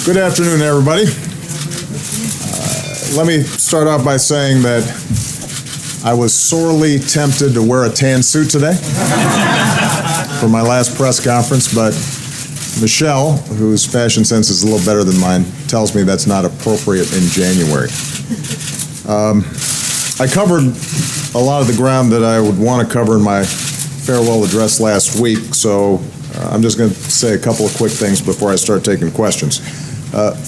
Good afternoon, everybody. Let me start off by saying that I was sorely tempted to wear a tan suit today for my last press conference, but Michelle, whose fashion sense is a little better than mine, tells me that's not appropriate in January. I covered a lot of the ground that I would want to cover in my farewell address last week, so I'm just going to say a couple of quick things before I start taking questions.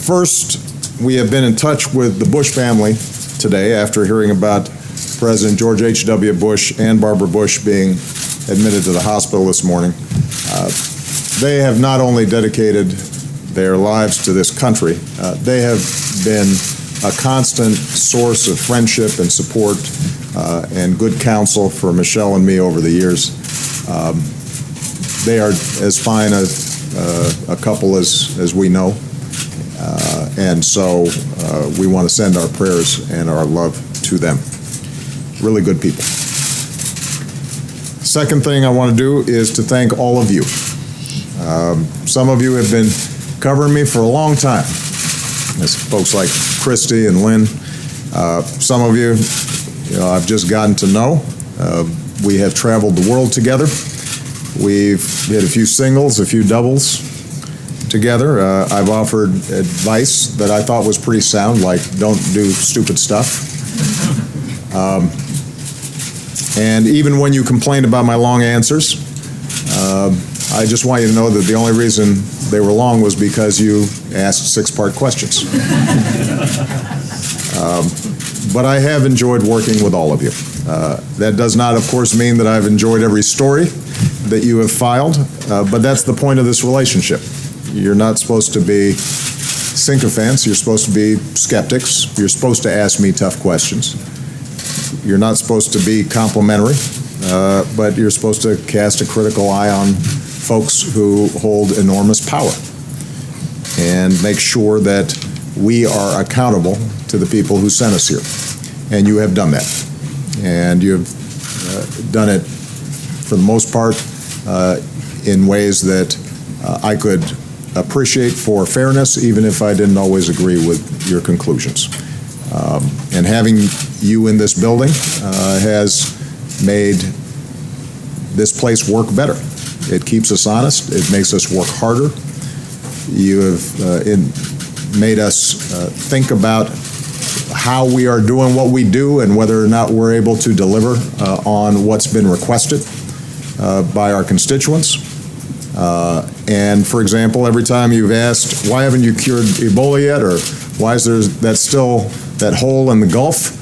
First, we have been in touch with the Bush family today after hearing about President George H.W. Bush and Barbara Bush being admitted to the hospital this morning. They have not only dedicated their lives to this country, they have been a constant source of friendship and support and good counsel for Michelle and me over the years. They are as fine a couple as we know. And so we want to send our prayers and our love to them. Really good people. Second thing I want to do is to thank all of you. Some of you have been covering me for a long time. There's folks like Christy and Lynn. Some of you, I've just gotten to know. We have traveled the world together. We've hit a few singles, a few doubles together. I've offered advice that I thought was pretty sound, like don't do stupid stuff. And even when you complained about my long answers, I just want you to know that the only reason they were long was because you asked six-part questions. But I have enjoyed working with all of you. That does not, of course, mean that I've enjoyed every story that you have filed, but that's the point of this relationship. You're not supposed to be sycophants. You're supposed to be skeptics. You're supposed to ask me tough questions. You're not supposed to be complimentary, but you're supposed to cast a critical eye on folks who hold enormous power and make sure that we are accountable to the people who sent us here. And you have done that. And you've done it, for the most part, in ways that I could appreciate for fairness, even if I didn't always agree with your conclusions. And having you in this building has made this place work better. It keeps us honest. It makes us work harder. You have made us think about how we are doing what we do and whether or not we're able to deliver on what's been requested by our constituents. And for example, every time you've asked, why haven't you cured Ebola yet, or why is there still that hole in the Gulf,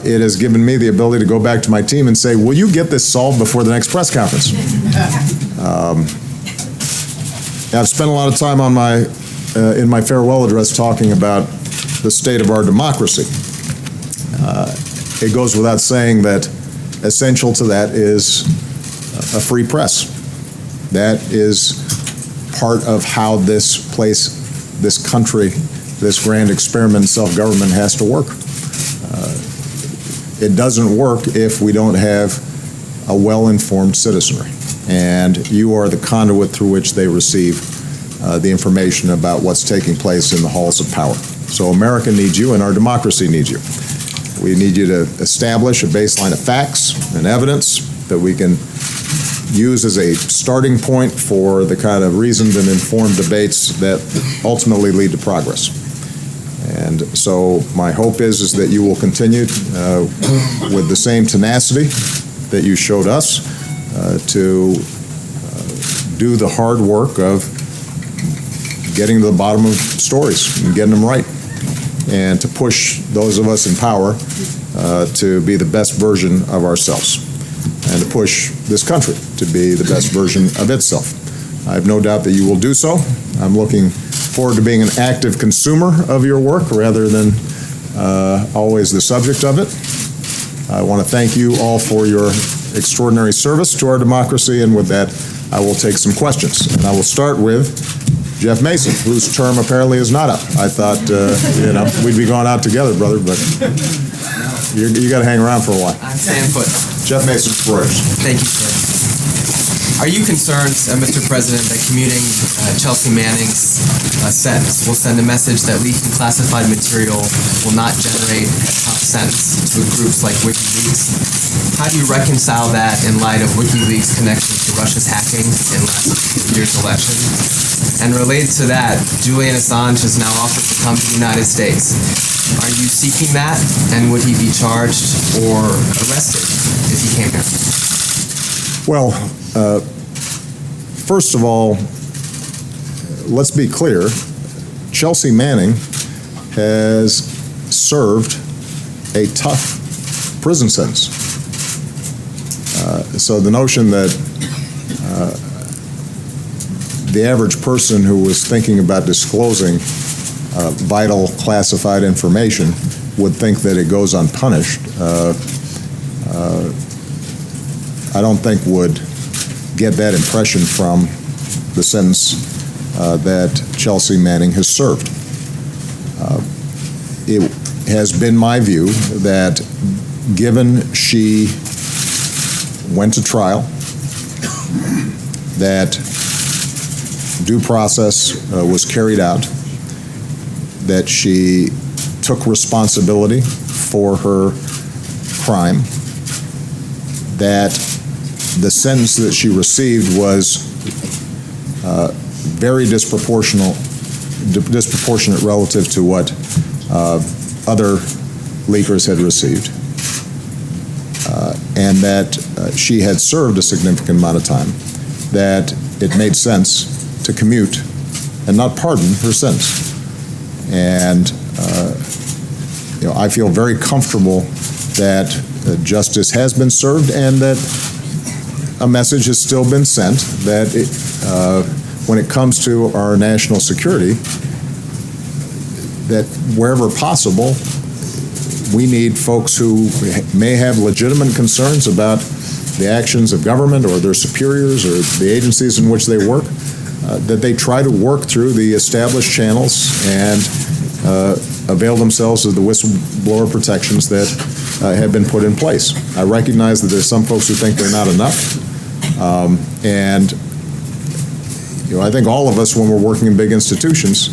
it has given me the ability to go back to my team and say, will you get this solved before the next press conference? I've spent a lot of time on in my farewell address talking about the state of our democracy. It goes without saying that essential to that is a free press. That is part of how this place, this country, this grand experiment in self-government has to work. It doesn't work if we don't have a well-informed citizenry. And you are the conduit through which they receive the information about what's taking place in the halls of power. So America needs you and our democracy needs you. We need you to establish a baseline of facts and evidence that we can use as a starting point for the kind of reasoned and informed debates that ultimately lead to progress. And so my hope is that you will continue with the same tenacity that you showed us to do the hard work of getting to the bottom of stories and getting them right, and to push those of us in power to be the best version of ourselves, and to push this country to be the best version of itself. I have no doubt that you will do so. I'm looking forward to being an active consumer of your work rather than always the subject of it. I want to thank you all for your extraordinary service to our democracy, and with that, I will take some questions. And I will start with Jeff Mason, whose term apparently is not up. I thought, we'd be going out together, brother, but you got to hang around for a while. I'm staying put. Jeff Mason, Reuters. Thank you, sir. Are you concerned, Mr. President, that commuting Chelsea Manning's sentence will send a message that leaking classified material will not generate a tough sentence to groups like WikiLeaks? How do you reconcile that in light of WikiLeaks' connection to Russia's hacking in last year's election? And related to that, Julian Assange has now offered to come to the United States. Are you seeking that, and would he be charged or arrested if he came here? Well, first of all, let's be clear. Chelsea Manning has served a tough prison sentence. So the notion that the average person who was thinking about disclosing vital classified information would think that it goes unpunished, I don't think would get that impression from the sentence that Chelsea Manning has served. It has been my view that given she went to trial, that due process was carried out, that she took responsibility for her crime, that the sentence that she received was very disproportionate relative to what other leakers had received, and that she had served a significant amount of time, that it made sense to commute and not pardon her sentence. And I feel very comfortable that justice has been served and that a message has still been sent that when it comes to our national security, that wherever possible, we need folks who may have legitimate concerns about the actions of government or their superiors or the agencies in which they work, that they try to work through the established channels and avail themselves of the whistleblower protections that have been put in place. I recognize that there's some folks who think they're not enough, and I think all of us, when we're working in big institutions,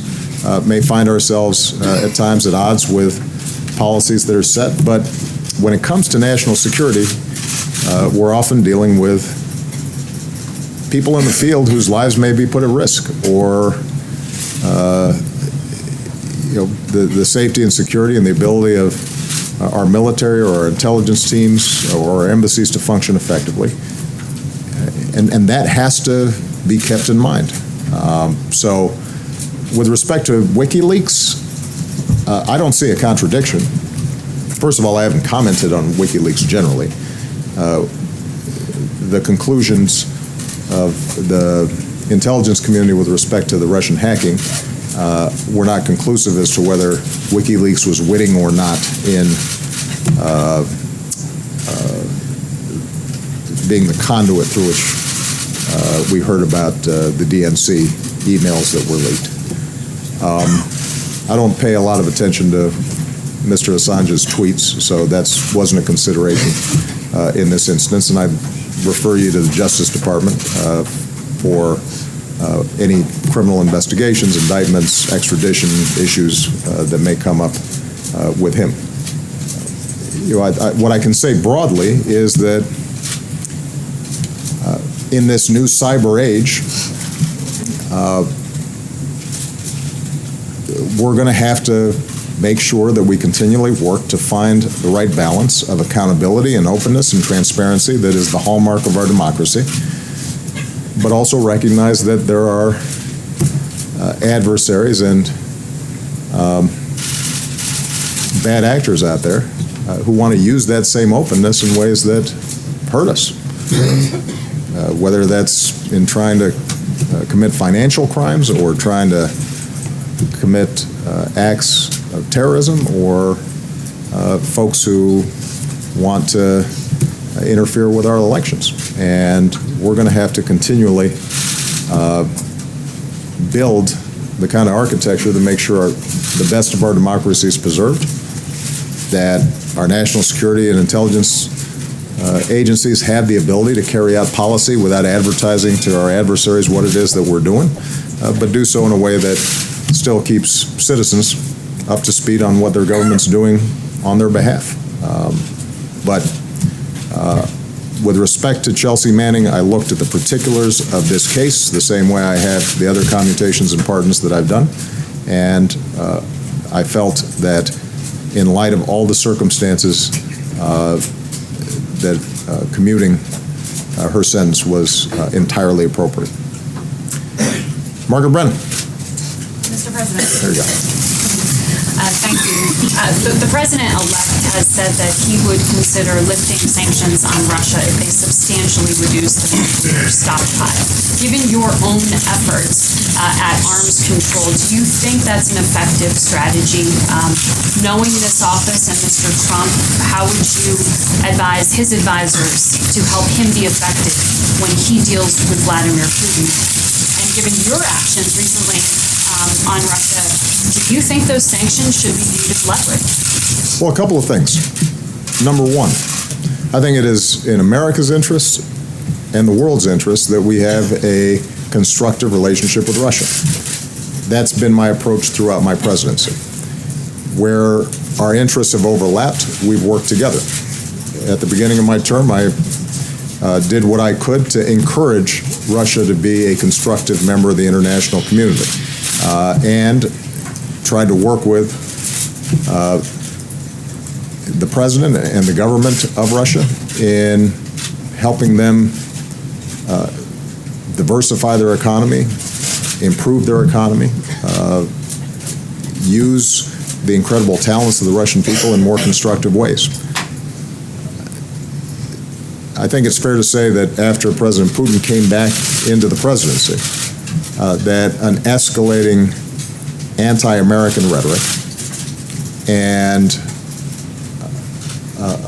may find ourselves at times at odds with policies that are set, but when it comes to national security, we're often dealing with people in the field whose lives may be put at risk, or the safety and security and the ability of our military or our intelligence teams or our embassies to function effectively. And that has to be kept in mind. So with respect to WikiLeaks, I don't see a contradiction. First of all, I haven't commented on WikiLeaks generally. The conclusions of the intelligence community with respect to the Russian hacking were not conclusive as to whether WikiLeaks was witting or not in being the conduit through which we heard about the DNC emails that were leaked. I don't pay a lot of attention to Mr. Assange's tweets, so that wasn't a consideration in this instance, and I refer you to the Justice Department for any criminal investigations, indictments, extradition issues that may come up with him. What I can say broadly is that in this new cyber age, we're going to have to make sure that we continually work to find the right balance of accountability and openness and transparency that is the hallmark of our democracy, but also recognize that there are adversaries and bad actors out there who want to use that same openness in ways that hurt us, whether that's in trying to commit financial crimes or trying to commit acts of terrorism, or folks who want to interfere with our elections. And we're going to have to continually build the kind of architecture that makes sure the best of our democracy is preserved, that our national security and intelligence agencies have the ability to carry out policy without advertising to our adversaries what it is that we're doing, but do so in a way that still keeps citizens up to speed on what their government's doing on their behalf. But with respect to Chelsea Manning, I looked at the particulars of this case the same way I have the other commutations and pardons that I've done, and I felt that in light of all the circumstances that commuting her sentence was entirely appropriate. Margaret Brennan. Mr. President. There you go. Thank you. The President-elect has said that he would consider lifting sanctions on Russia if they substantially reduce the nuclear stockpile. Given your own efforts at arms control, do you think that's an effective strategy? Knowing this office and Mr. Trump, how would you advise his advisors to help him be effective when he deals with Vladimir Putin? And given your actions recently on Russia, do you think those sanctions should be viewed as leverage? Well, a couple of things. Number one, I think it is in America's interest and the world's interest that we have a constructive relationship with Russia. That's been my approach throughout my presidency. Where our interests have overlapped, we've worked together. At the beginning of my term, I did what I could to encourage Russia to be a constructive member of the international community, and tried to work with the president and the government of Russia in helping them diversify their economy, improve their economy, use the incredible talents of the Russian people in more constructive ways. I think it's fair to say that after President Putin came back into the presidency, that an escalating anti-American rhetoric and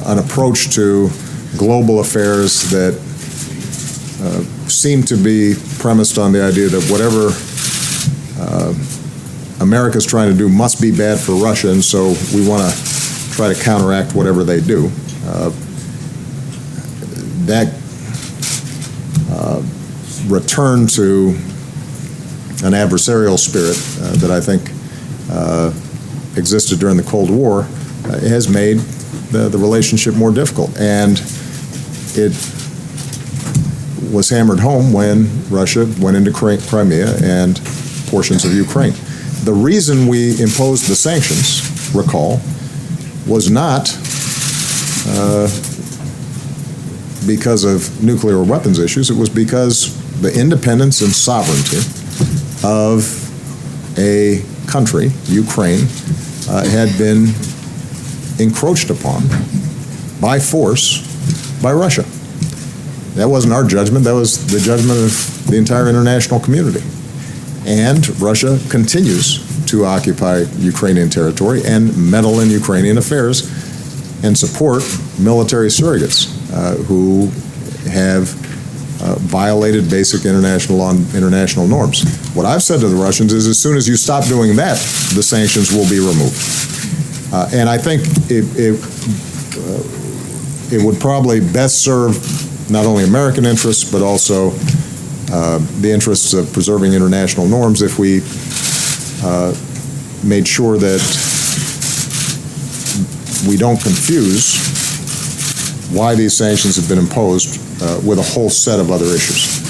an approach to global affairs that seemed to be premised on the idea that whatever America's trying to do must be bad for Russia, and so we want to try to counteract whatever they do. That return to an adversarial spirit that I think existed during the Cold War has made the relationship more difficult. And it was hammered home when Russia went into Crimea and portions of Ukraine. The reason we imposed the sanctions, recall, was not because of nuclear weapons issues. It was because the independence and sovereignty of a country, Ukraine, had been encroached upon by force by Russia. That wasn't our judgment, that was the judgment of the entire international community. And Russia continues to occupy Ukrainian territory and meddle in Ukrainian affairs and support military surrogates who have violated basic international norms. What I've said to the Russians is, as soon as you stop doing that, the sanctions will be removed. And I think it would probably best serve not only American interests, but also the interests of preserving international norms if we made sure that we don't confuse why these sanctions have been imposed with a whole set of other issues.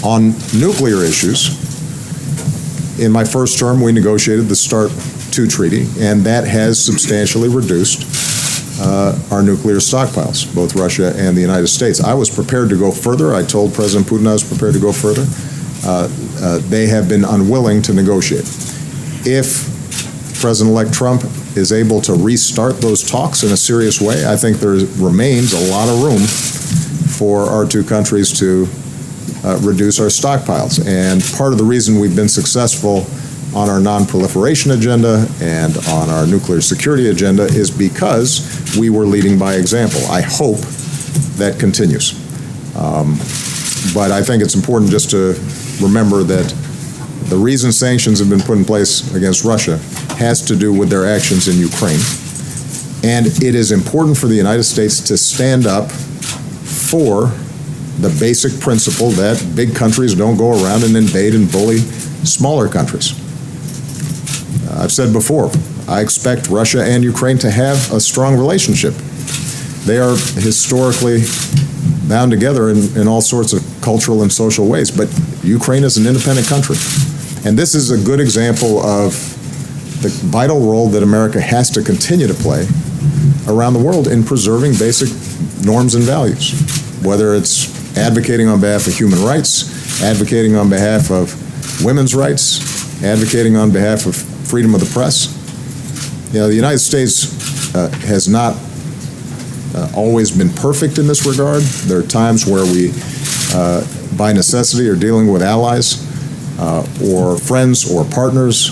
On nuclear issues, in my first term, we negotiated the START II treaty, and that has substantially reduced our nuclear stockpiles, both Russia and the United States. I was prepared to go further. I told President Putin I was prepared to go further. They have been unwilling to negotiate. If President-elect Trump is able to restart those talks in a serious way, I think there remains a lot of room for our two countries to reduce our stockpiles. And part of the reason we've been successful on our non-proliferation agenda and on our nuclear security agenda is because we were leading by example. I hope that continues. But I think it's important just to remember that the reason sanctions have been put in place against Russia has to do with their actions in Ukraine. And it is important for the United States to stand up for the basic principle that big countries don't go around and invade and bully smaller countries. I've said before, I expect Russia and Ukraine to have a strong relationship. They are historically bound together in all sorts of cultural and social ways, but Ukraine is an independent country. And this is a good example of the vital role that America has to continue to play around the world in preserving basic norms and values, whether it's advocating on behalf of human rights, advocating on behalf of women's rights, advocating on behalf of freedom of the press. You know, the United States has not always been perfect in this regard. There are times where we, by necessity, are dealing with allies or friends or partners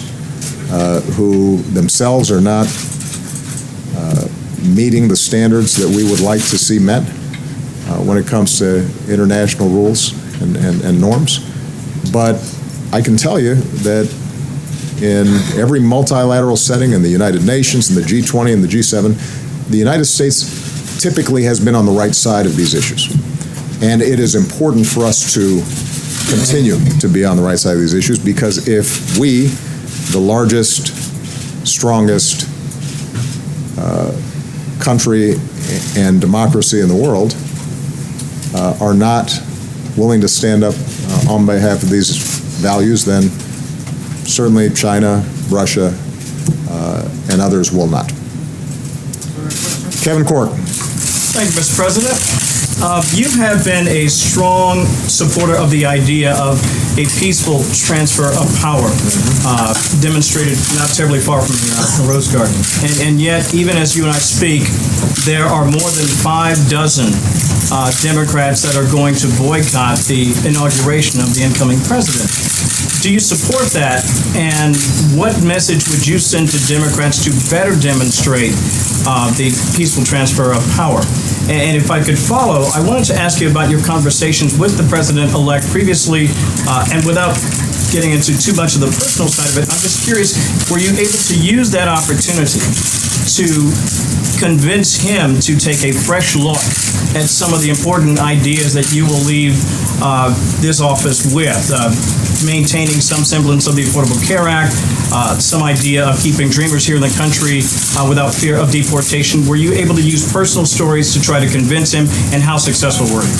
who themselves are not meeting the standards that we would like to see met when it comes to international rules and norms. But I can tell you that in every multilateral setting in the United Nations, and the G20 and the G7, the United States typically has been on the right side of these issues. And it is important for us to continue to be on the right side of these issues, because if we, the largest, strongest country and democracy in the world, are not willing to stand up on behalf of these values, then certainly China, Russia, and others will not. Kevin Corke. Thank you, Mr. President. You have been a strong supporter of the idea of a peaceful transfer of power, demonstrated not terribly far from here in Rose Garden. And yet, even as you and I speak, there are more than 6 Democrats that are going to boycott the inauguration of the incoming president. Do you support that? And what message would you send to Democrats to better demonstrate the peaceful transfer of power? And if I could follow, I wanted to ask you about your conversations with the president-elect previously, and without getting into too much of the personal side of it, I'm just curious, were you able to use that opportunity to convince him to take a fresh look at some of the important ideas that you will leave this office with? Maintaining some semblance of the Affordable Care Act, some idea of keeping dreamers here in the country without fear of deportation. Were you able to use personal stories to try to convince him, and how successful were you?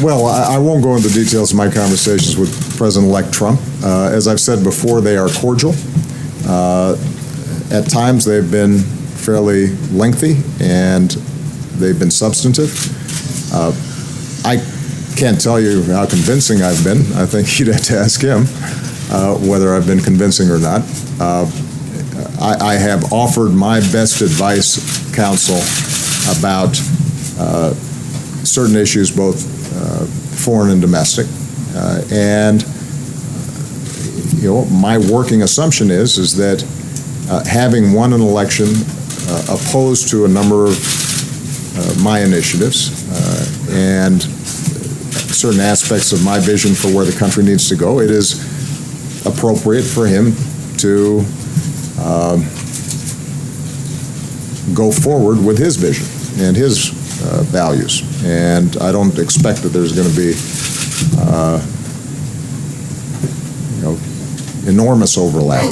Well, I won't go into details of my conversations with President-elect Trump. As I've said before, they are cordial. At times, they've been fairly lengthy, and they've been substantive. I can't tell you how convincing I've been. I think you'd have to ask him whether I've been convincing or not. I have offered my best advice, counsel, about certain issues, both foreign and domestic. And you know, my working assumption is that having won an election opposed to a number of my initiatives and certain aspects of my vision for where the country needs to go, it is appropriate for him to go forward with his vision and his values. And I don't expect that there's going to be enormous overlap.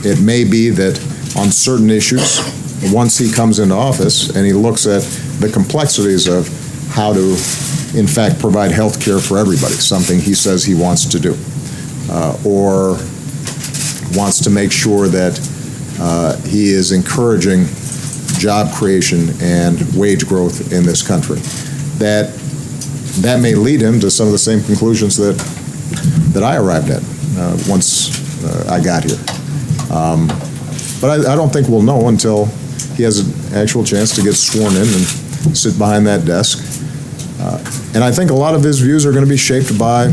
It may be that on certain issues, once he comes into office and he looks at the complexities of how to, in fact, provide health care for everybody, something he says he wants to do, or wants to make sure that he is encouraging job creation and wage growth in this country, that may lead him to some of the same conclusions that I arrived at once I got here. But I don't think we'll know until he has an actual chance to get sworn in and sit behind that desk. And I think a lot of his views are going to be shaped by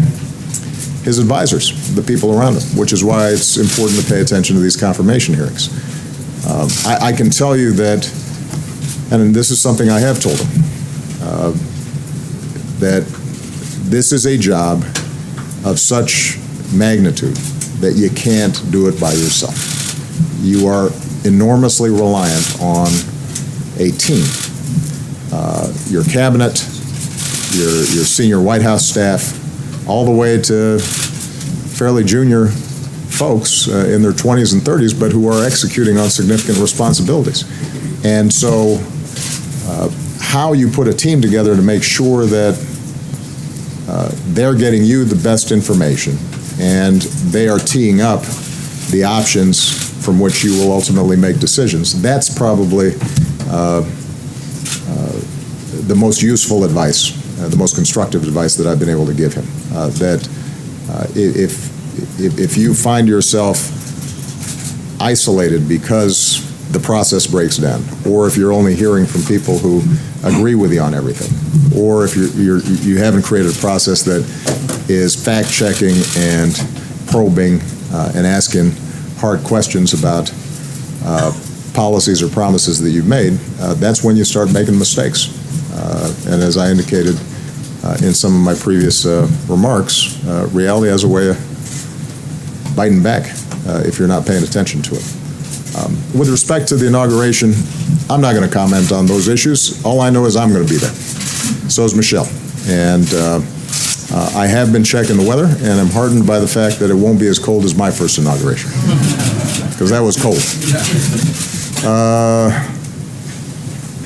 his advisors, the people around him, which is why it's important to pay attention to these confirmation hearings. I can tell you that, and this is something I have told him, that this is a job of such magnitude that you can't do it by yourself. You are enormously reliant on a team. Your cabinet, your senior White House staff, all the way to fairly junior folks in their 20s and 30s, but who are executing on significant responsibilities. And so how you put a team together to make sure that they're getting you the best information and they are teeing up the options from which you will ultimately make decisions, that's probably the most useful advice, the most constructive advice that I've been able to give him. That if you find yourself isolated because the process breaks down, or if you're only hearing from people who agree with you on everything, or if you haven't created a process that is fact-checking and probing and asking hard questions about policies or promises that you've made, that's when you start making mistakes. And as I indicated in some of my previous remarks, reality has a way of biting back if you're not paying attention to it. With respect to the inauguration, I'm not going to comment on those issues. All I know is I'm going to be there. So is Michelle. And I have been checking the weather, and I'm heartened by the fact that it won't be as cold as my first inauguration, because that was cold.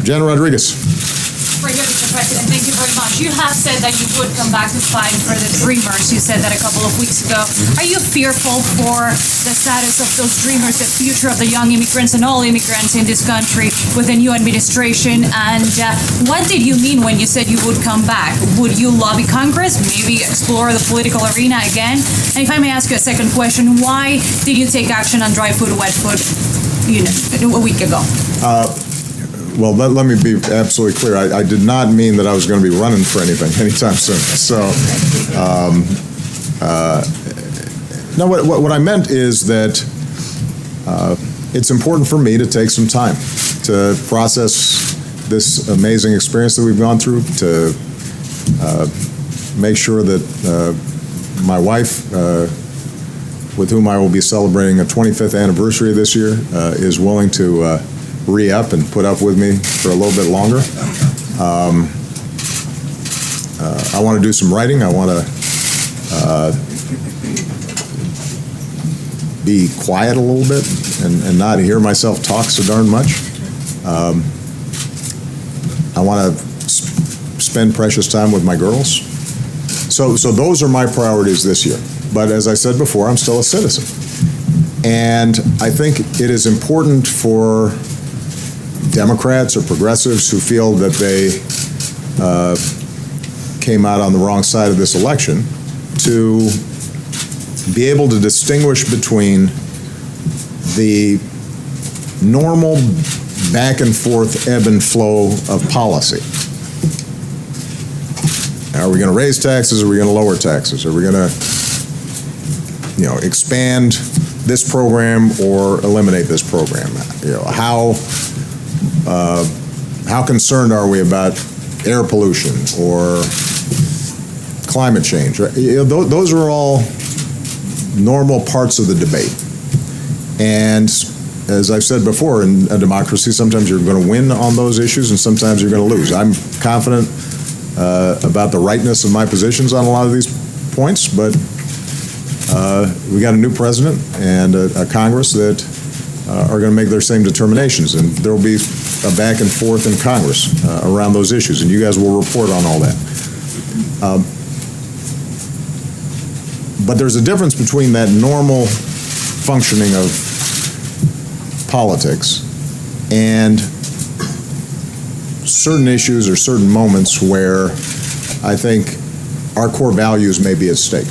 Jen Rodriguez. Very good, Mr. President. Thank you very much. You have said that you would come back to fight for the Dreamers. You said that a couple of weeks ago. Are you fearful for the status of those Dreamers, the future of the young immigrants and all immigrants in this country with the new administration? And what did you mean when you said you would come back? Would you lobby Congress, maybe explore the political arena again? And if I may ask you a second question, why did you take action on dry food, wet food, a week ago? Well, let me be absolutely clear. I did not mean that I was going to be running for anything anytime soon. So, no, what I meant is that it's important for me to take some time to process this amazing experience that we've gone through, to make sure that my wife, with whom I will be celebrating a 25th anniversary this year, is willing to re-up and put up with me for a little bit longer. I want to do some writing. I want to be quiet a little bit and not hear myself talk so darn much. I want to spend precious time with my girls. So those are my priorities this year. But as I said before, I'm still a citizen. And I think it is important for Democrats or progressives who feel that they came out on the wrong side of this election to be able to distinguish between the normal back and forth ebb and flow of policy. Are we going to raise taxes? Are we going to lower taxes? Are we going to, expand this program or eliminate this program? How concerned are we about air pollution or climate change? Those are all normal parts of the debate. And as I've said before, in a democracy, sometimes you're going to win on those issues and sometimes you're going to lose. I'm confident about the rightness of my positions on a lot of these points, but we got a new president and a Congress that are going to make their same determinations, and there will be a back and forth in Congress around those issues, and you guys will report on all that. But there's a difference between that normal functioning of politics and certain issues or certain moments where I think our core values may be at stake.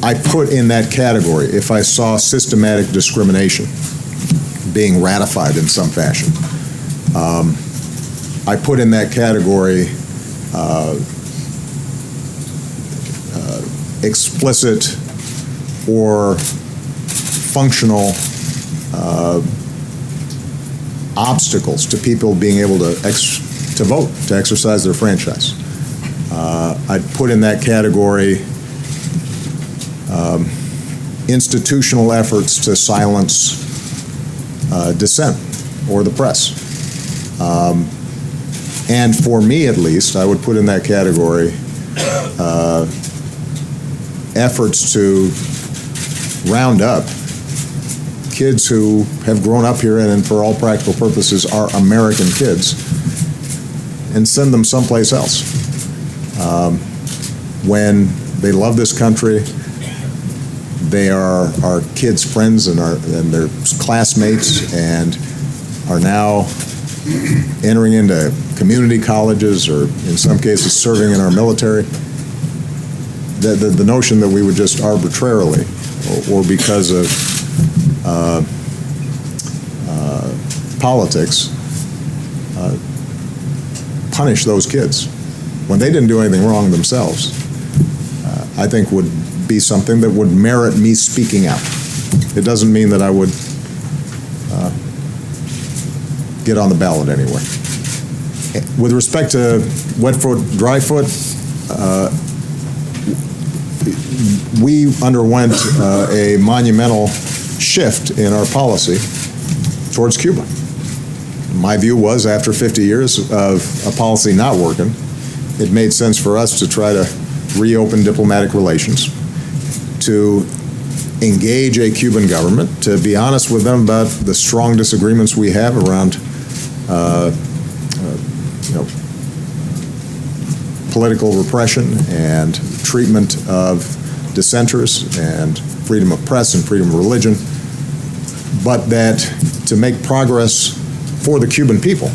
I put in that category if I saw systematic discrimination being ratified in some fashion. I put in that category explicit or functional obstacles to people being able to vote, to exercise their franchise. I'd put in that category institutional efforts to silence dissent or the press. And for me, at least, I would put in that category efforts to round up kids who have grown up here and for all practical purposes are American kids and send them someplace else. When they love this country, they are our kids' friends and their classmates and are now entering into community colleges or in some cases serving in our military. The notion that we would just arbitrarily or because of politics punish those kids when they didn't do anything wrong themselves, I think would be something that would merit me speaking out. It doesn't mean that I would get on the ballot anyway. With respect to wet foot, dry foot, we underwent a monumental shift in our policy towards Cuba. My view was, after 50 years of a policy not working, it made sense for us to try to reopen diplomatic relations, to engage a Cuban government, to be honest with them about the strong disagreements we have around political repression and treatment of dissenters and freedom of press and freedom of religion, but that to make progress for the Cuban people,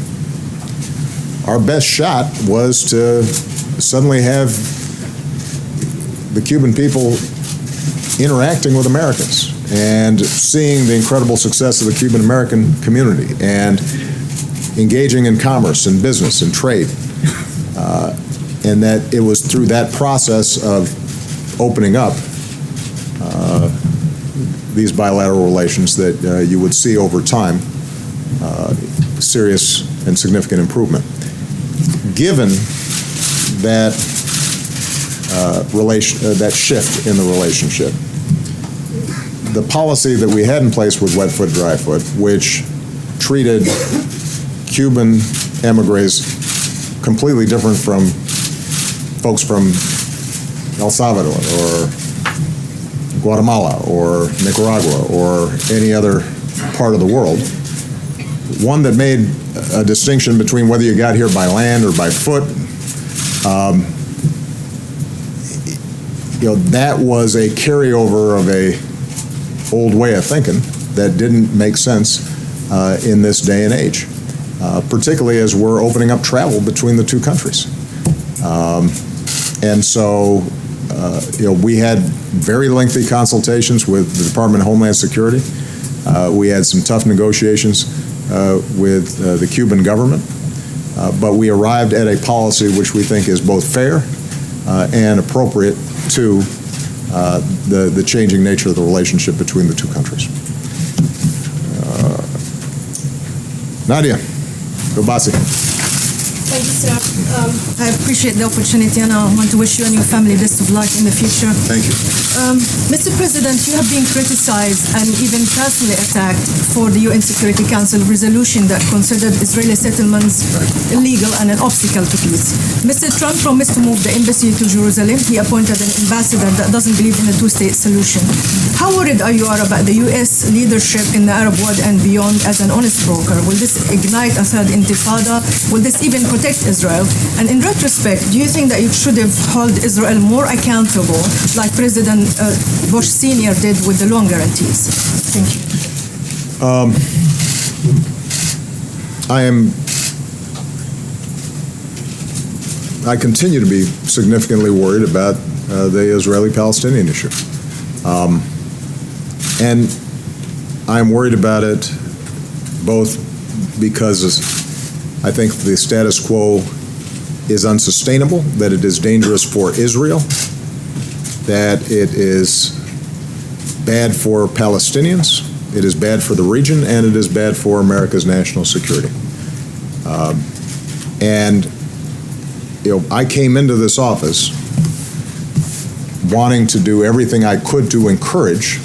our best shot was to suddenly have the Cuban people interacting with Americans and seeing the incredible success of the Cuban American community and engaging in commerce and business and trade. And that it was through that process of opening up these bilateral relations that you would see over time serious and significant improvement. Given that that shift in the relationship, the policy that we had in place with wet foot, dry foot, which treated Cuban emigres completely different from folks from El Salvador or Guatemala or Nicaragua or any other part of the world, one that made a distinction between whether you got here by land or by foot, that was a carryover of a old way of thinking that didn't make sense in this day and age, particularly as we're opening up travel between the two countries. And so, we had very lengthy consultations with the Department of Homeland Security. We had some tough negotiations with the Cuban government, but we arrived at a policy which we think is both fair and appropriate to the changing nature of the relationship between the two countries. Nadia Gobasi. Thank you, sir. I appreciate the opportunity, and I want to wish you and your family best of luck in the future. Thank you. Mr. President, you have been criticized and even personally attacked for the UN Security Council resolution that considered Israeli settlements illegal and an obstacle to peace. Mr. Trump promised to move the embassy to Jerusalem. He appointed an ambassador that doesn't believe in a two-state solution. How worried are you about the U.S. leadership in the Arab world and beyond as an honest broker? Will this ignite a third intifada? Will this even protect Israel? And in retrospect, do you think that you should have held Israel more accountable, like President Bush Sr. did with the loan guarantees? Thank you. I continue to be significantly worried about the Israeli-Palestinian issue. And I'm worried about it both because I think the status quo is unsustainable, that it is dangerous for Israel, that it is bad for Palestinians, it is bad for the region, and it is bad for America's national security. I came into this office wanting to do everything I could to encourage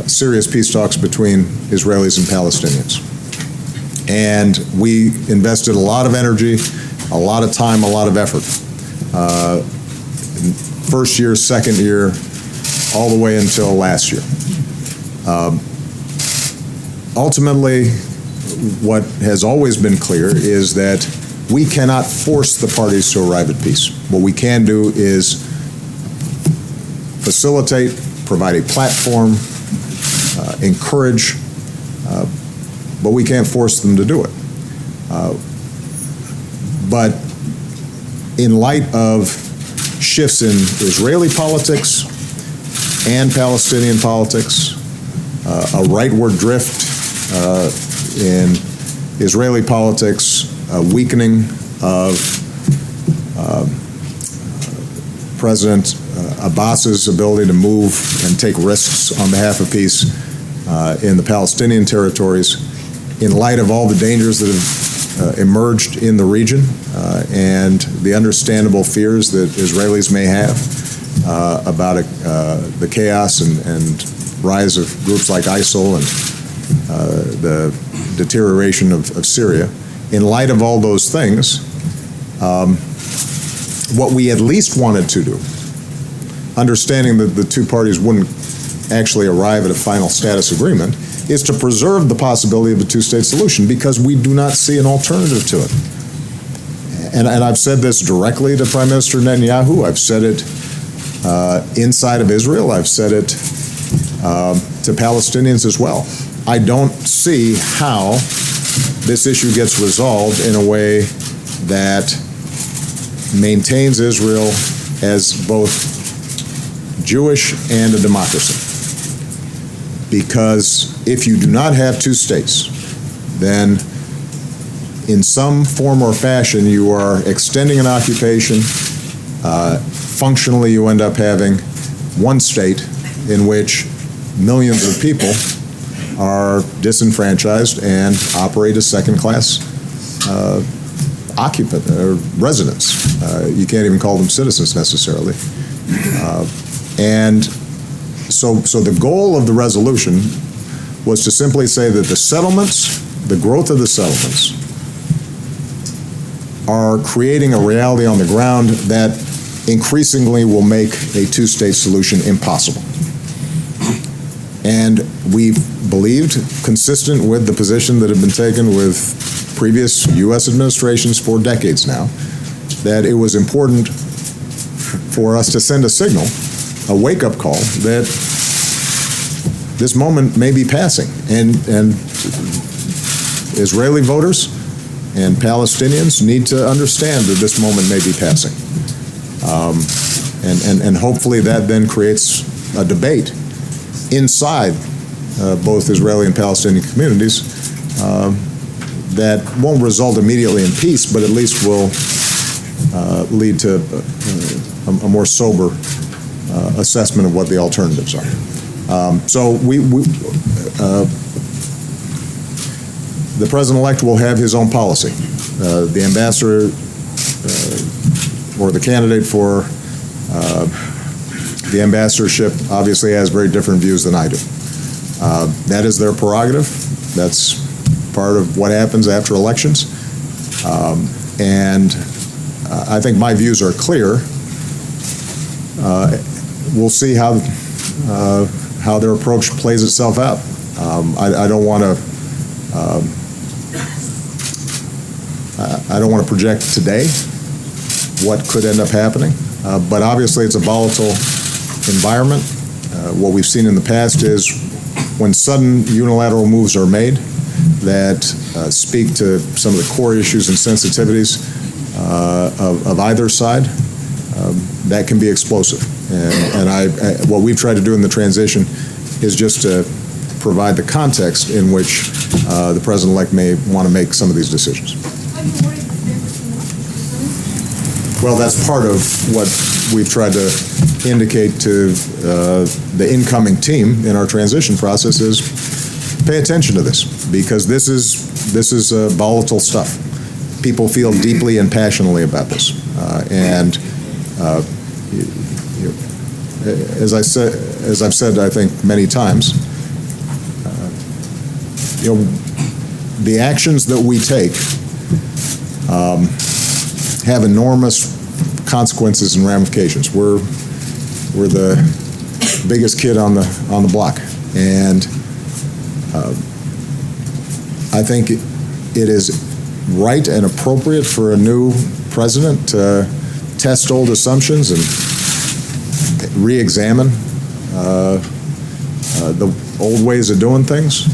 serious peace talks between Israelis and Palestinians. And we invested a lot of energy, a lot of time, a lot of effort. First year, second year, all the way until last year. Ultimately, what has always been clear is that we cannot force the parties to arrive at peace. What we can do is facilitate, provide a platform, encourage, but we can't force them to do it. But in light of shifts in Israeli politics and Palestinian politics, a rightward drift in Israeli politics, a weakening of President Abbas's ability to move and take risks on behalf of peace in the Palestinian territories, in light of all the dangers that have emerged in the region and the understandable fears that Israelis may have about the chaos and rise of groups like ISIL and the deterioration of Syria. In light of all those things, what we at least wanted to do, understanding that the two parties wouldn't actually arrive at a final status agreement, is to preserve the possibility of a two-state solution, because we do not see an alternative to it. And I've said this directly to Prime Minister Netanyahu. I've said it inside of Israel. I've said it to Palestinians as well. I don't see how this issue gets resolved in a way that maintains Israel as both Jewish and a democracy. Because if you do not have two states, then in some form or fashion you are extending an occupation. Functionally, you end up having one state in which millions of people are disenfranchised and operate as second-class occupant or residents. You can't even call them citizens necessarily. And so the goal of the resolution was to simply say that the settlements, the growth of the settlements, are creating a reality on the ground that increasingly will make a two-state solution impossible. And we believed, consistent with the position that had been taken with previous U.S. administrations for decades now, that it was important for us to send a signal, a wake-up call, that this moment may be passing. And Israeli voters and Palestinians need to understand that this moment may be passing. And hopefully that then creates a debate inside both Israeli and Palestinian communities that won't result immediately in peace, but at least will lead to a more sober assessment of what the alternatives are. So the president-elect will have his own policy. The ambassador or the candidate for the ambassadorship obviously has very different views than I do. That is their prerogative. That's part of what happens after elections. And I think my views are clear. We'll see how their approach plays itself out. I don't want to project today what could end up happening, but obviously it's a volatile environment. What we've seen in the past is when sudden unilateral moves are made that speak to some of the core issues and sensitivities of either side, that can be explosive. And what we've tried to do in the transition is just to provide the context in which the president-elect may want to make some of these decisions. Well, that's part of what we've tried to indicate to the incoming team in our transition process is pay attention to this, because this is volatile stuff. People feel deeply and passionately about this, and as I've said, I think many times, the actions that we take have enormous consequences and ramifications. We're the biggest kid on the block, and I think it is right and appropriate for a new president to test old assumptions and re-examine the old ways of doing things.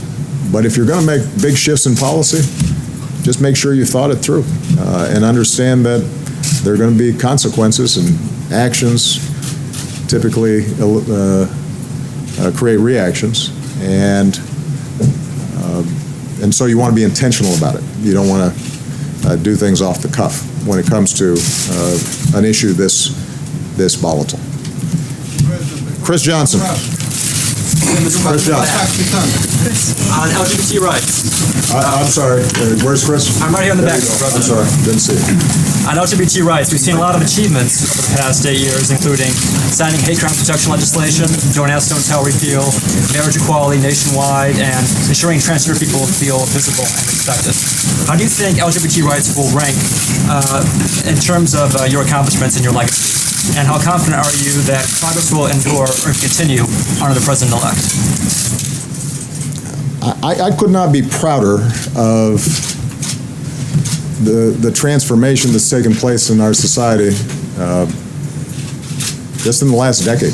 But if you're going to make big shifts in policy, just make sure you thought it through and understand that there are going to be consequences, and actions typically create reactions, and so you want to be intentional about it. You don't want to do things off the cuff when it comes to an issue this volatile. Chris Johnson. Chris Johnson. On LGBT rights. I'm sorry. Where's Chris? I'm right here in the back. I'm sorry. Didn't see it. On LGBT rights, we've seen a lot of achievements over the past 8 years, including signing hate crime protection legislation, Don't Ask, Don't Tell repeal, marriage equality nationwide, and ensuring transgender people feel visible and respected. How do you think LGBT rights will rank in terms of your accomplishments and your legacy? And how confident are you that progress will endure or continue under the president-elect? I could not be prouder of the transformation that's taken place in our society just in the last decade.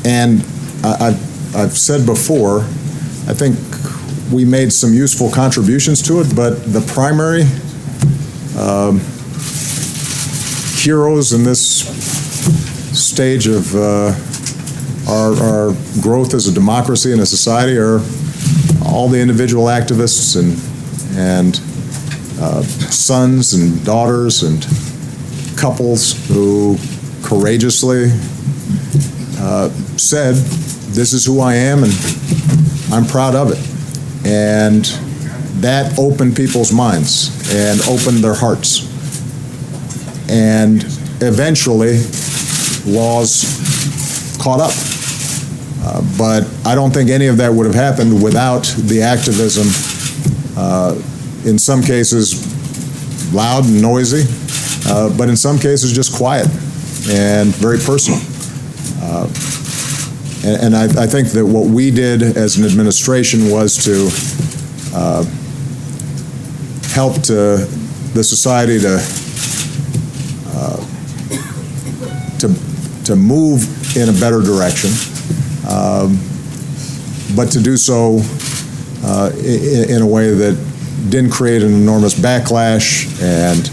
And I've said before, I think we made some useful contributions to it, but the primary heroes in this stage of our growth as a democracy and a society are all the individual activists and sons and daughters and couples who courageously said, "This is who I am, and I'm proud of it." And that opened people's minds and opened their hearts. And eventually, laws caught up. But I don't think any of that would have happened without the activism, in some cases loud and noisy, but in some cases just quiet and very personal. And I think that what we did as an administration was to help the society to move in a better direction, but to do so in a way that didn't create an enormous backlash and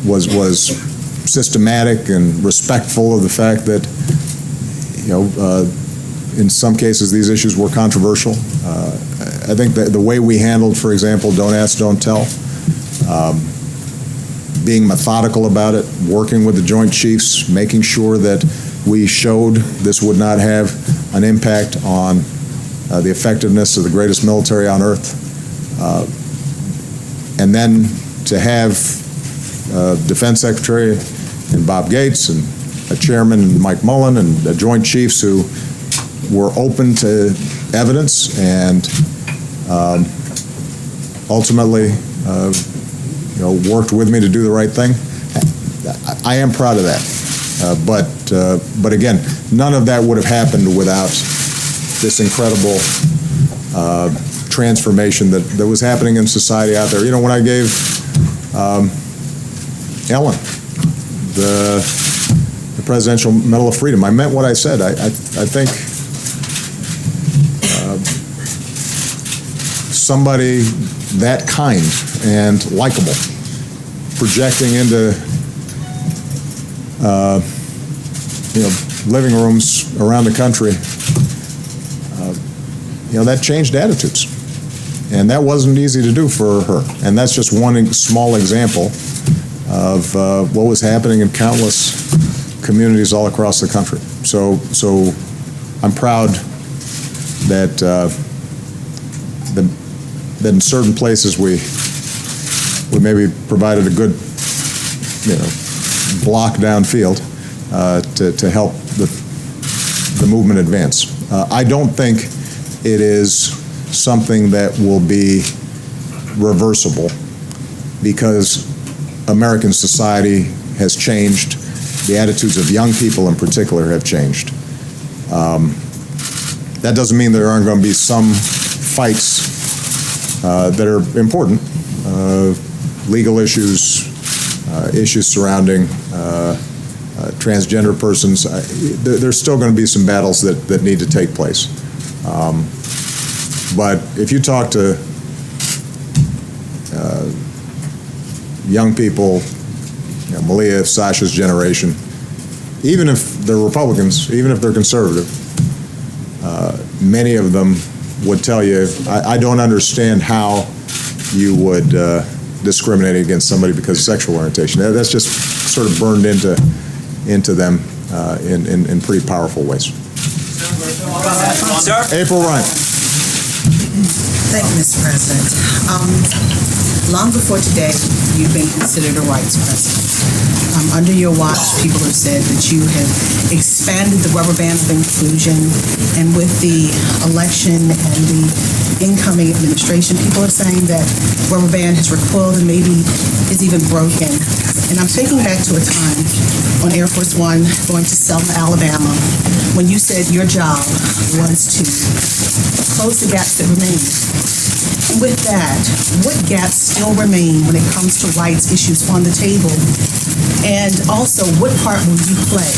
was systematic and respectful of the fact that, in some cases these issues were controversial. I think that the way we handled, for example, Don't Ask, Don't Tell, being methodical about it, working with the Joint Chiefs, making sure that we showed this would not have an impact on the effectiveness of the greatest military on earth. And then to have Defense Secretary and Bob Gates and a Chairman Mike Mullen and the Joint Chiefs who were open to evidence and ultimately worked with me to do the right thing. I am proud of that. But again, none of that would have happened without this incredible transformation that was happening in society out there. When I gave Ellen the Presidential Medal of Freedom, I meant what I said. I think somebody that kind and likable projecting into living rooms around the country, that changed attitudes. And that wasn't easy to do for her. And that's just one small example of what was happening in countless communities all across the country. So I'm proud that that in certain places we maybe provided a good block downfield to help the movement advance. I don't think it is something that will be reversible because American society has changed. The attitudes of young people in particular have changed. That doesn't mean there aren't going to be some fights that are important. Legal issues, issues surrounding transgender persons. There's still going to be some battles that need to take place. But if you talk to young people, Malia, Sasha's generation, even if they're Republicans, even if they're conservative, many of them would tell you, I don't understand how you would discriminate against somebody because of sexual orientation. That's just sort of burned into them in pretty powerful ways. Sir? April Ryan. Thank you, Mr. President. Long before today, you've been considered a rights president. Under your watch, people have said that you have expanded the rubber band of inclusion, and with the election and the incoming administration, people are saying that rubber band has recoiled and maybe is even broken. And I'm thinking back to a time on Air Force One going to Selma, Alabama, when you said your job was to close the gaps that remain. And with that, what gaps still remain when it comes to rights issues on the table? And also, what part will you play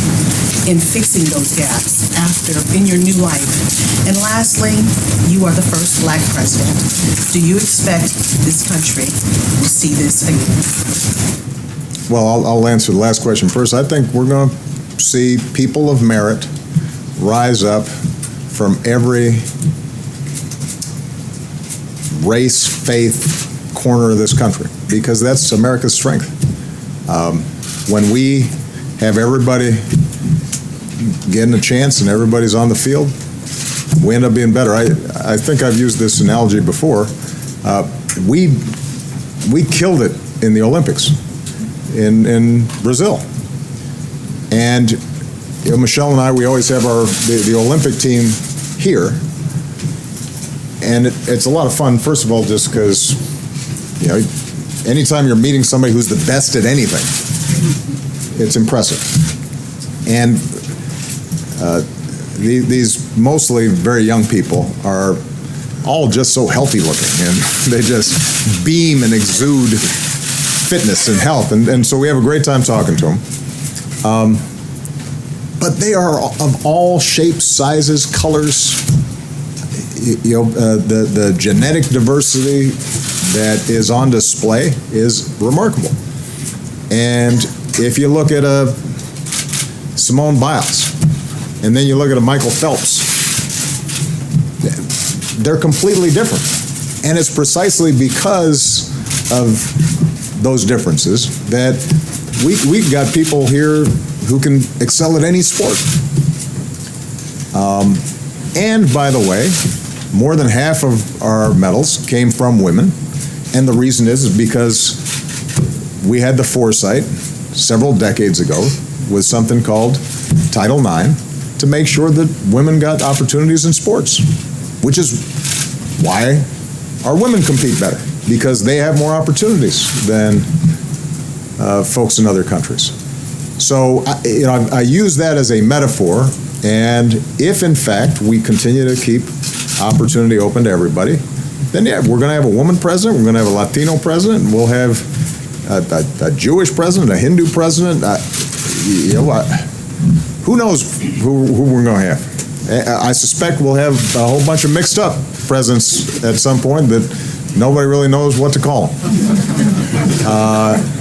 in fixing those gaps in your new life? And lastly, you are the first Black president. Do you expect this country will see this again? Well, I'll answer the last question first. I think we're going to see people of merit rise up from every race, faith, corner of this country, because that's America's strength. When we have everybody getting a chance and everybody's on the field, we end up being better. I think I've used this analogy before. We killed it in the Olympics in Brazil. And Michelle and I, we always have the Olympic team here. And it's a lot of fun, first of all, just because, anytime you're meeting somebody who's the best at anything, it's impressive. And these mostly very young people are all just so healthy looking, and they just beam and exude fitness and health. And so we have a great time talking to them. But they are of all shapes, sizes, colors. The genetic diversity that is on display is remarkable. And if you look at a Simone Biles, and then you look at a Michael Phelps, they're completely different. And it's precisely because of those differences that we've got people here who can excel at any sport. And by the way, more than half of our medals came from women. And the reason is because we had the foresight several decades ago with something called Title IX to make sure that women got opportunities in sports, which is why our women compete better, because they have more opportunities than folks in other countries. So I use that as a metaphor, and if in fact we continue to keep opportunity open to everybody, then yeah, we're going to have a woman president, we're going to have a Latino president, and we'll have a Jewish president, a Hindu president. Who knows who we're going to have? I suspect we'll have a whole bunch of mixed up presidents at some point that nobody really knows what to call them.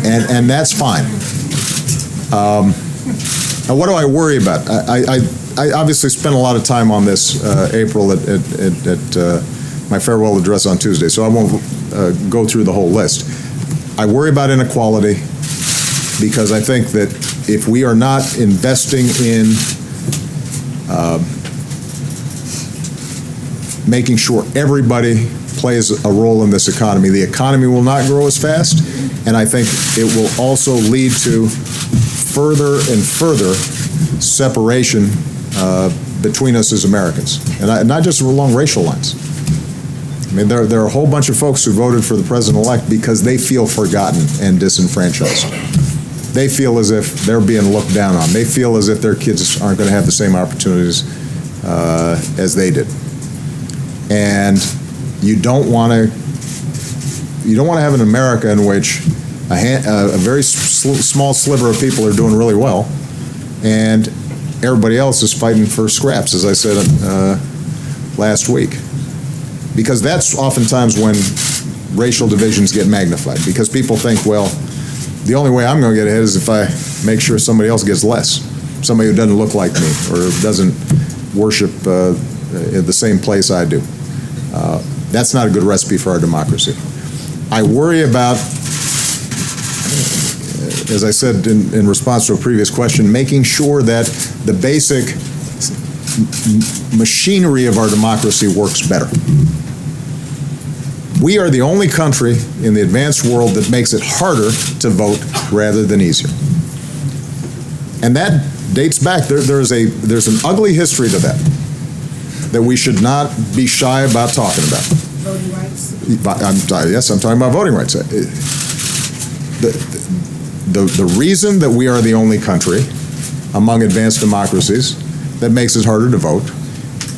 And that's fine. Now, what do I worry about? I obviously spent a lot of time on this, April, at my farewell address on Tuesday, so I won't go through the whole list. I worry about inequality because I think that if we are not investing in making sure everybody plays a role in this economy, the economy will not grow as fast, and I think it will also lead to further and further separation between us as Americans, and not just along racial lines. I mean, there are a whole bunch of folks who voted for the president-elect because they feel forgotten and disenfranchised. They feel as if they're being looked down on. They feel as if their kids aren't going to have the same opportunities as they did. And you don't want to have an America in which a very small sliver of people are doing really well, and everybody else is fighting for scraps, as I said last week. Because that's oftentimes when racial divisions get magnified, because people think, well, the only way I'm going to get ahead is if I make sure somebody else gets less, somebody who doesn't look like me or doesn't worship at the same place I do. That's not a good recipe for our democracy. I worry about, as I said in response to a previous question, making sure that the basic machinery of our democracy works better. We are the only country in the advanced world that makes it harder to vote rather than easier. And that dates back, there's an ugly history to that we should not be shy about talking about. Voting rights? Yes, I'm talking about voting rights. The reason that we are the only country among advanced democracies that makes it harder to vote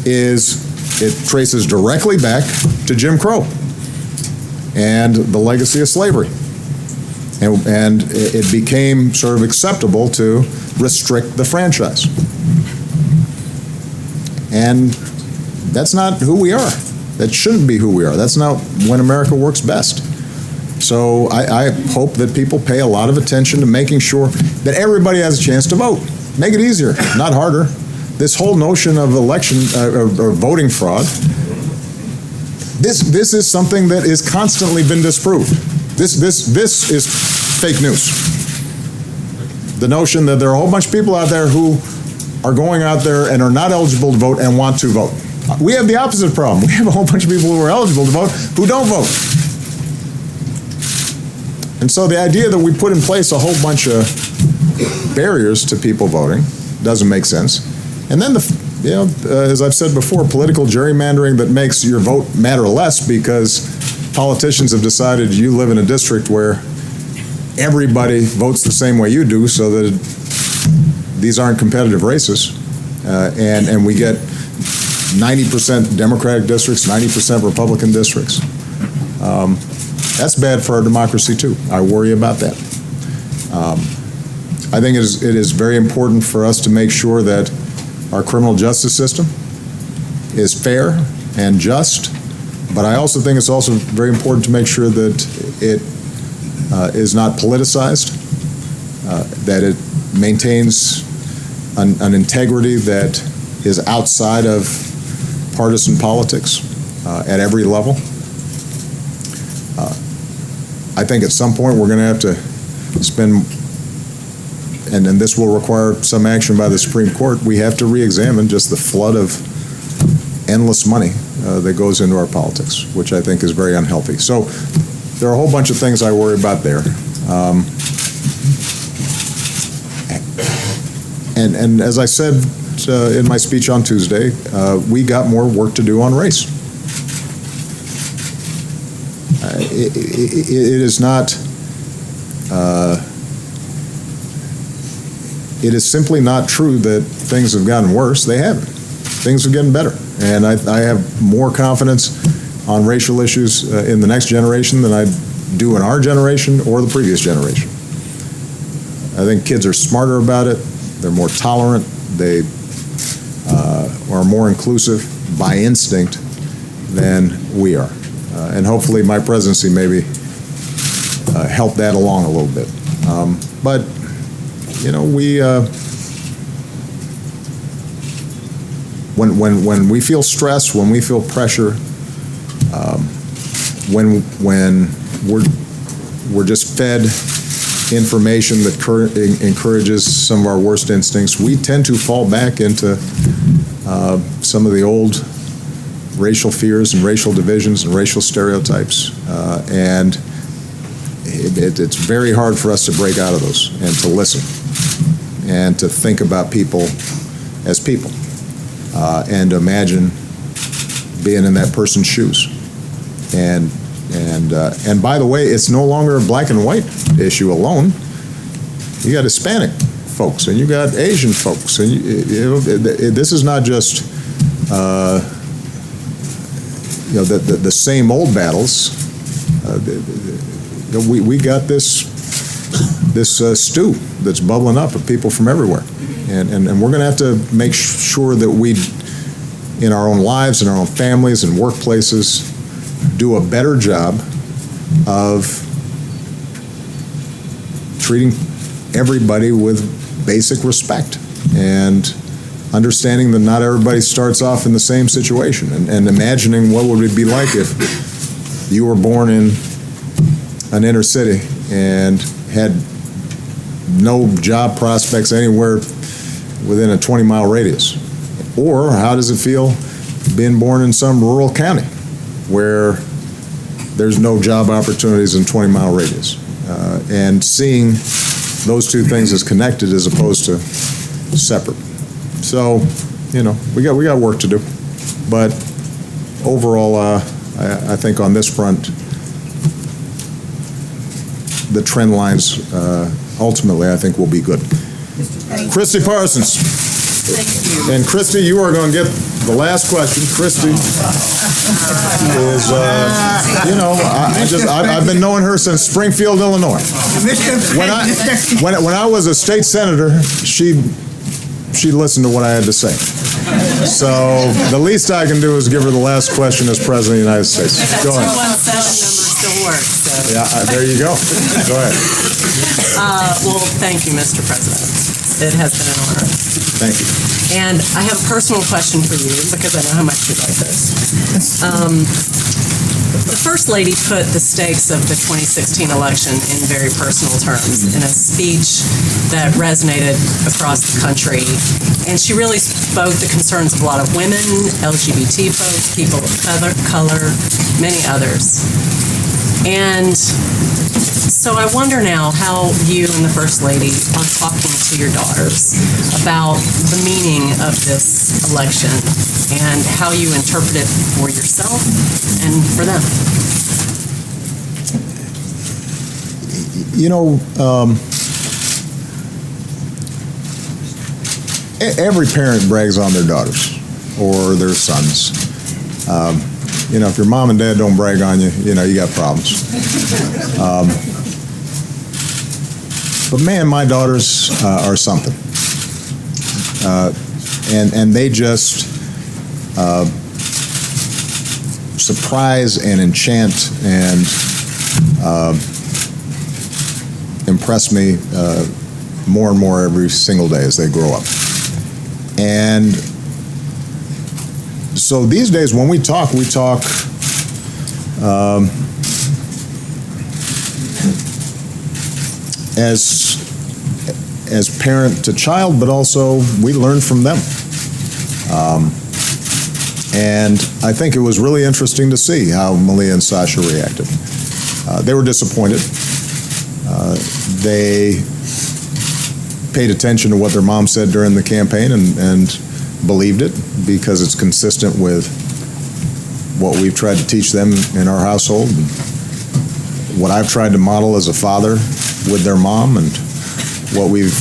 is it traces directly back to Jim Crow and the legacy of slavery. And it became sort of acceptable to restrict the franchise. And that's not who we are. That shouldn't be who we are. That's not when America works best. So I hope that people pay a lot of attention to making sure that everybody has a chance to vote. Make it easier, not harder. This whole notion of election or voting fraud, this is something that is constantly been disproved. This is fake news. The notion that there are a whole bunch of people out there who are going out there and are not eligible to vote and want to vote. We have the opposite problem. We have a whole bunch of people who are eligible to vote who don't vote. And so the idea that we put in place a whole bunch of barriers to people voting doesn't make sense. And then, as I've said before, political gerrymandering that makes your vote matter less because politicians have decided you live in a district where everybody votes the same way you do, so that these aren't competitive races. And we get 90% Democratic districts, 90% Republican districts. That's bad for our democracy too. I worry about that. I think it is very important for us to make sure that our criminal justice system is fair and just, but I also think it's also very important to make sure that it is not politicized, that it maintains an integrity that is outside of partisan politics at every level. I think at some point we're going to have to spend, and this will require some action by the Supreme Court, we have to re-examine just the flood of endless money that goes into our politics, which I think is very unhealthy. So there are a whole bunch of things I worry about there. And as I said in my speech on Tuesday, we got more work to do on race. It is not, it is simply not true that things have gotten worse. They haven't. Things are getting better. And I have more confidence on racial issues in the next generation than I do in our generation or the previous generation. I think kids are smarter about it. They're more tolerant. They are more inclusive by instinct than we are. And hopefully my presidency maybe helped that along a little bit. But, when we feel stress, when we feel pressure, when we're just fed information that encourages some of our worst instincts, we tend to fall back into some of the old racial fears and racial divisions and racial stereotypes. And it's very hard for us to break out of those and to listen and to think about people as people. and imagine being in that person's shoes. And by the way, it's no longer a black and white issue alone. You got Hispanic folks, and you got Asian folks, and this is not just the same old battles. We got this stew that's bubbling up of people from everywhere, and we're going to have to make sure that we, in our own lives, in our own families, and workplaces, do a better job of treating everybody with basic respect and understanding that not everybody starts off in the same situation, and imagining what would it be like if you were born in an inner city and had no job prospects anywhere within a 20-mile radius. Or how does it feel being born in some rural county where there's no job opportunities in 20-mile radius? And seeing those two things as connected as opposed to separate. So, we got work to do. But overall, I think on this front, the trend lines ultimately, I think, will be good. Christy Parsons. Thank you. And Christy, you are going to get the last question. Christy is, I've been knowing her since Springfield, Illinois. When I was a state senator, she listened to what I had to say. So the least I can do is give her the last question as President of the United States. Go ahead. 217 number still works. So. Yeah, there you go. Go ahead. Well, thank you, Mr. President. It has been an honor. Thank you. And I have a personal question for you because I know how much you like this. The First Lady put the stakes of the 2016 election in very personal terms in a speech that resonated across the country. And she really spoke the concerns of a lot of women, LGBT folks, people of color, many others. And so I wonder now how you and the First Lady are talking to your daughters about the meaning of this election and how you interpret it for yourself and for them. Every parent brags on their daughters or their sons. If your mom and dad don't brag on you, you got problems. But man, my daughters are something. And they just surprise and enchant and impress me more and more every single day as they grow up. And so these days when we talk as parent to child, but also we learn from them. And I think it was really interesting to see how Malia and Sasha reacted. They were disappointed. They paid attention to what their mom said during the campaign and believed it because it's consistent with what we've tried to teach them in our household, and what I've tried to model as a father with their mom, and what we've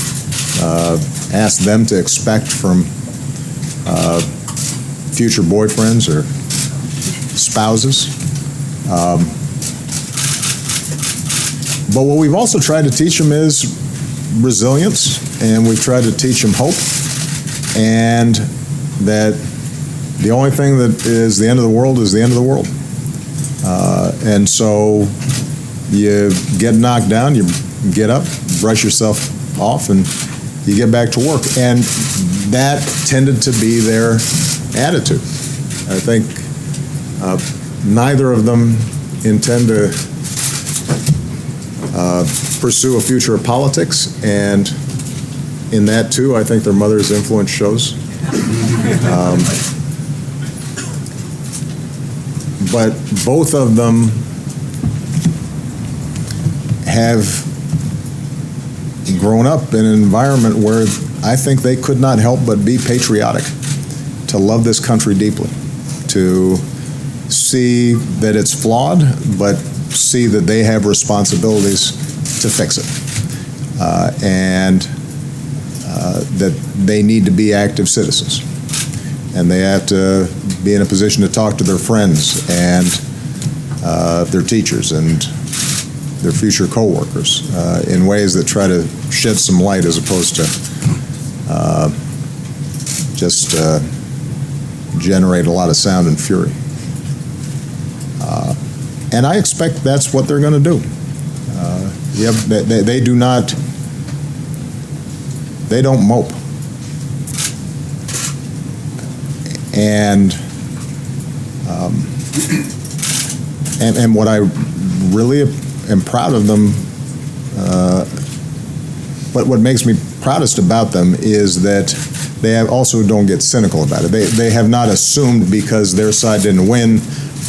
asked them to expect from future boyfriends or spouses. But what we've also tried to teach them is resilience, and we've tried to teach them hope, and that the only thing that is the end of the world is the end of the world. And so you get knocked down, you get up, brush yourself off, and you get back to work. And that tended to be their attitude. I think neither of them intend to pursue a future of politics, and in that too, I think their mother's influence shows. But both of them have grown up in an environment where I think they could not help but be patriotic to love this country deeply, to see that it's flawed, but see that they have responsibilities to fix it, and that they need to be active citizens, and they have to be in a position to talk to their friends and their teachers and their future coworkers in ways that try to shed some light as opposed to just generate a lot of sound and fury. And I expect that's what they're going to do. They do not, they don't mope. And what I really am proud of them, but what makes me proudest about them is that they also don't get cynical about it. They have not assumed because their side didn't win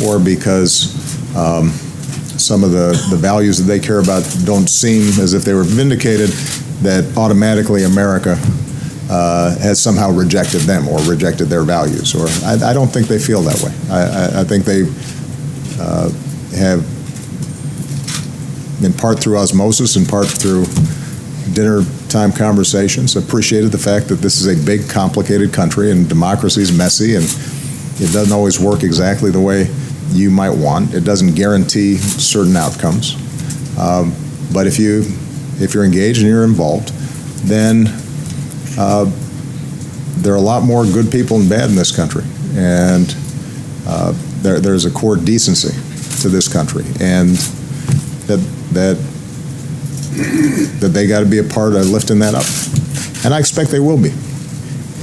or because some of the values that they care about don't seem as if they were vindicated, that automatically America has somehow rejected them or rejected their values. Or I don't think they feel that way. I think they have, in part through osmosis, in part through dinner time conversations, appreciated the fact that this is a big, complicated country and democracy is messy and it doesn't always work exactly the way you might want. It doesn't guarantee certain outcomes. But if you're engaged and you're involved, then there are a lot more good people than bad in this country. And there's a core decency to this country. And that they got to be a part of lifting that up. And I expect they will be.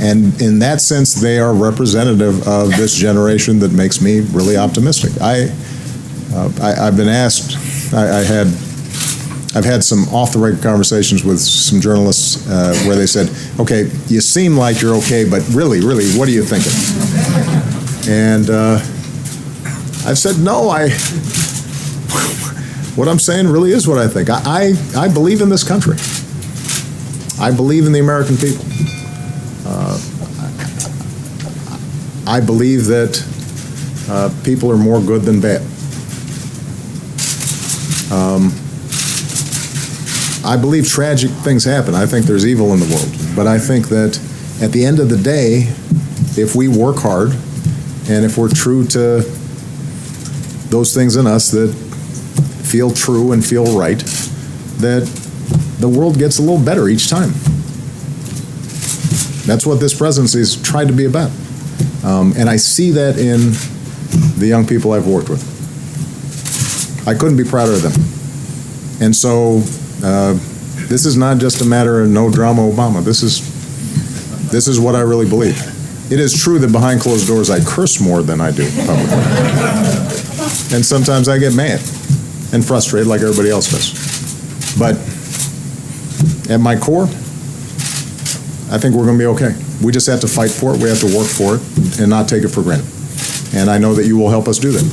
And in that sense, they are representative of this generation that makes me really optimistic. I've been asked, I've had some off-the-record conversations with some journalists where they said, okay, you seem like you're okay, but really, what are you thinking? And I've said, no, what I'm saying really is what I think. I believe in this country. I believe in the American people. I believe that people are more good than bad. I believe tragic things happen. I think there's evil in the world. But I think that at the end of the day, if we work hard and if we're true to those things in us that feel true and feel right, that the world gets a little better each time. That's what this presidency has tried to be about. And I see that in the young people I've worked with. I couldn't be prouder of them. And so this is not just a matter of no drama Obama. This is what I really believe. It is true that behind closed doors I curse more than I do publicly. And sometimes I get mad and frustrated like everybody else does. But at my core, I think we're going to be okay. We just have to fight for it. We have to work for it and not take it for granted. And I know that you will help us do that.